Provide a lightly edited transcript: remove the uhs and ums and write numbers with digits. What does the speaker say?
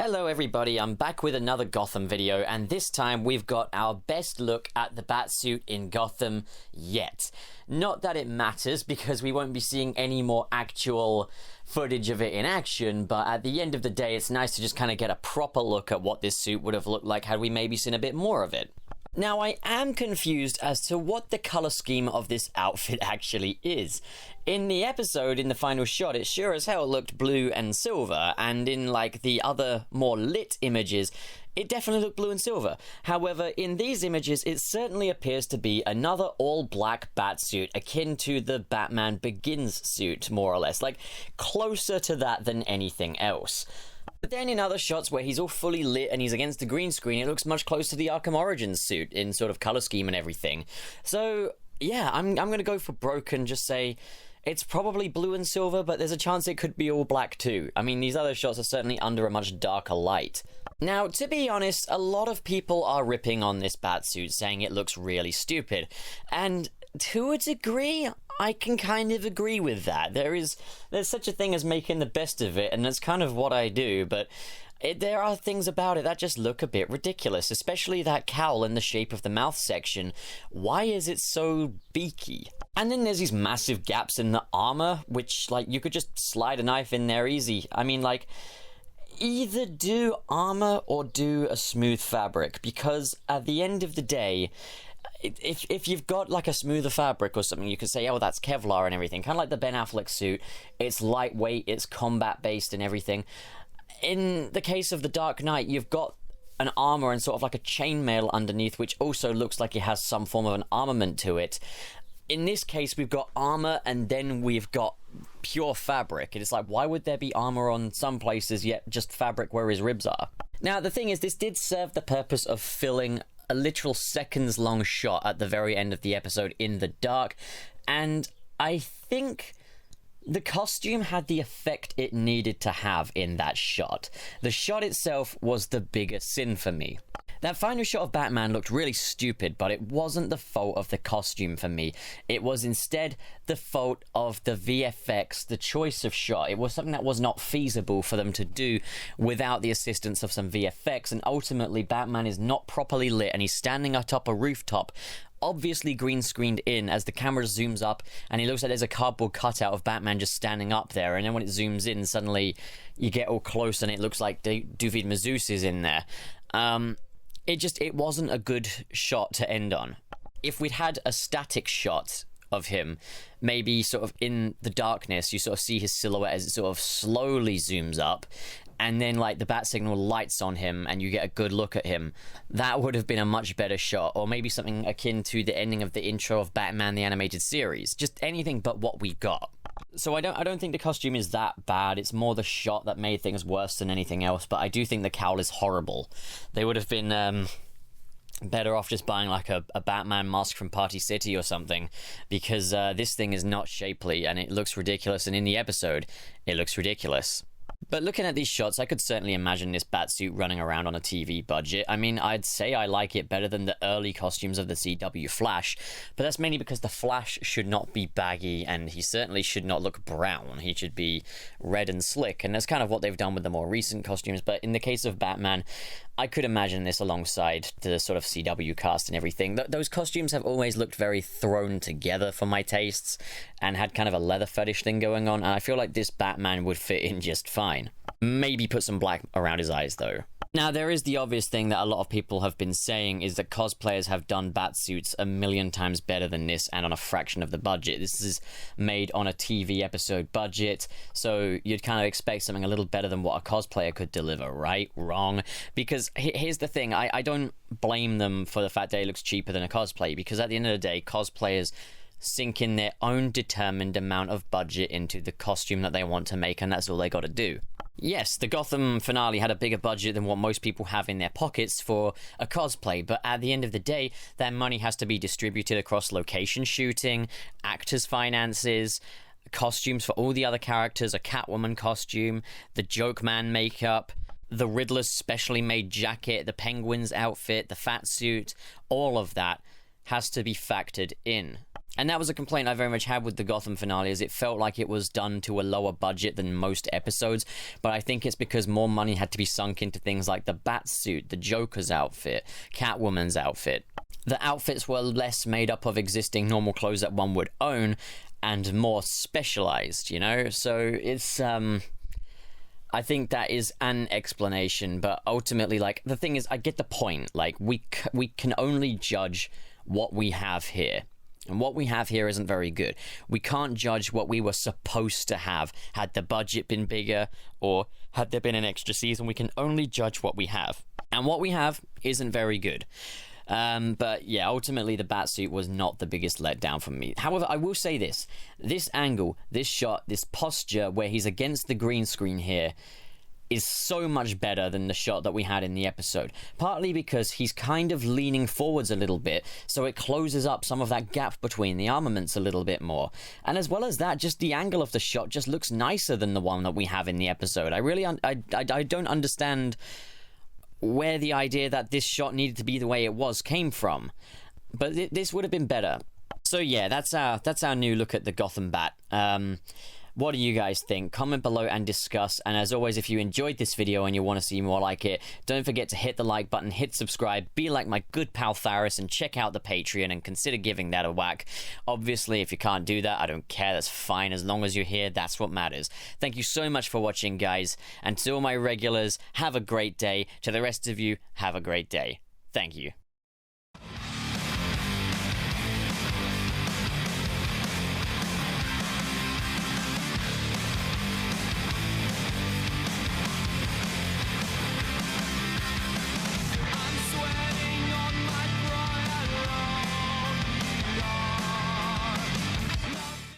Hello everybody, I'm back with another Gotham video, and this time we've got our best look at the Batsuit in Gotham yet. Not that it matters, because we won't be seeing any more actual footage of it in action, but at the end of the day, it's nice to just kind of get a proper look at what this suit would have looked like had we maybe seen a bit more of it. Now, I am confused as to what the color scheme of this outfit actually is. In the episode, in the final shot, it sure as hell looked blue and silver, and in, like, the other more lit images, it definitely looked blue and silver. However, in these images, it certainly appears to be another all-black Batsuit, akin to the Batman Begins suit, more or less. Like, closer to that than anything else. But then in other shots where he's all fully lit and he's against the green screen, it looks much closer to the Arkham Origins suit in sort of color scheme and everything. So, yeah, I'm going to go for broke and just say it's probably blue and silver, but there's a chance it could be all black too. I mean, these other shots are certainly under a much darker light. Now, to be honest, a lot of people are ripping on this Batsuit, saying it looks really stupid. And to a degree, I can kind of agree with that. There's such a thing as making the best of it, and that's kind of what I do, but there are things about it that just look a bit ridiculous, especially that cowl in the shape of the mouth section. Why is it so beaky? And then there's these massive gaps in the armor, which, like, you could just slide a knife in there easy. I mean, like, either do armor or do a smooth fabric, because at the end of the day, if you've got like a smoother fabric or something, you could say, oh, that's Kevlar and everything. Kind of like the Ben Affleck suit. It's lightweight, it's combat based and everything. In the case of the Dark Knight, you've got an armor and sort of like a chainmail underneath, which also looks like it has some form of an armament to it. In this case, we've got armor and then we've got pure fabric. And it's like, why would there be armor on some places yet just fabric where his ribs are? Now, the thing is, this did serve the purpose of filling a literal seconds-long shot at the very end of the episode in the dark, and I think the costume had the effect it needed to have in that shot. The shot itself was the bigger sin for me. That final shot of Batman looked really stupid, but it wasn't the fault of the costume for me. It was instead the fault of the VFX, the choice of shot. It was something that was not feasible for them to do without the assistance of some VFX, and ultimately Batman is not properly lit and he's standing atop a rooftop, obviously green screened in as the camera zooms up, and it looks like there's a cardboard cutout of Batman just standing up there, and then when it zooms in, suddenly you get all close and it looks like David Mazouz is in there. It wasn't a good shot to end on. If we'd had a static shot of him, maybe sort of in the darkness, you sort of see his silhouette as it sort of slowly zooms up, and then like the bat signal lights on him and you get a good look at him, that would have been a much better shot. Or maybe something akin to the ending of the intro of Batman the Animated Series. Just anything but what we got. So I don't think the costume is that bad. It's more the shot that made things worse than anything else, but I do think the cowl is horrible. They would have been better off just buying like a Batman mask from Party City or something, because this thing is not shapely and it looks ridiculous, and in the episode it looks ridiculous. But looking at these shots, I could certainly imagine this Batsuit running around on a TV budget. I mean, I'd say I like it better than the early costumes of the CW Flash, but that's mainly because the Flash should not be baggy, and he certainly should not look brown. He should be red and slick, and that's kind of what they've done with the more recent costumes. But in the case of Batman, I could imagine this alongside the sort of CW cast and everything. Those costumes have always looked very thrown together for my tastes, and had kind of a leather fetish thing going on, and I feel like this Batman would fit in just fine. Maybe put some black around his eyes, though. Now, there is the obvious thing that a lot of people have been saying, is that cosplayers have done Batsuits a million times better than this, and on a fraction of the budget. This is made on a TV episode budget, so you'd kind of expect something a little better than what a cosplayer could deliver, right? Wrong. Because here's the thing, I don't blame them for the fact that it looks cheaper than a cosplay, because at the end of the day, cosplayers sink in their own determined amount of budget into the costume that they want to make, and that's all they got to do. Yes, the Gotham finale had a bigger budget than what most people have in their pockets for a cosplay, but at the end of the day, that money has to be distributed across location shooting, actors' finances, costumes for all the other characters, a Catwoman costume, the Joke Man makeup, the Riddler's specially made jacket, the Penguin's outfit, the fat suit, all of that has to be factored in. And that was a complaint I very much had with the Gotham finale, is it felt like it was done to a lower budget than most episodes, but I think it's because more money had to be sunk into things like the Batsuit, the Joker's outfit, Catwoman's outfit. The outfits were less made up of existing normal clothes that one would own and more specialized, you know? So it's, I think that is an explanation, but ultimately, like, the thing is, I get the point. Like, we can only judge what we have here. And what we have here isn't very good. We can't judge what we were supposed to have had the budget been bigger or had there been an extra season. We can only judge what we have. And what we have isn't very good. But yeah, ultimately the Batsuit was not the biggest letdown for me. However, I will say this. This angle, this shot, this posture where he's against the green screen here is so much better than the shot that we had in the episode. Partly because he's kind of leaning forwards a little bit, so it closes up some of that gap between the armaments a little bit more. And as well as that, just the angle of the shot just looks nicer than the one that we have in the episode. I don't understand where the idea that this shot needed to be the way it was came from. But this would have been better. So yeah, that's our new look at the Gotham Bat. What do you guys think? Comment below and discuss. And as always, if you enjoyed this video and you want to see more like it, don't forget to hit the like button, hit subscribe, be like my good pal Faris, and check out the Patreon and consider giving that a whack. Obviously, if you can't do that, I don't care. That's fine. As long as you're here, that's what matters. Thank you so much for watching, guys. And to all my regulars, have a great day. To the rest of you, have a great day. Thank you.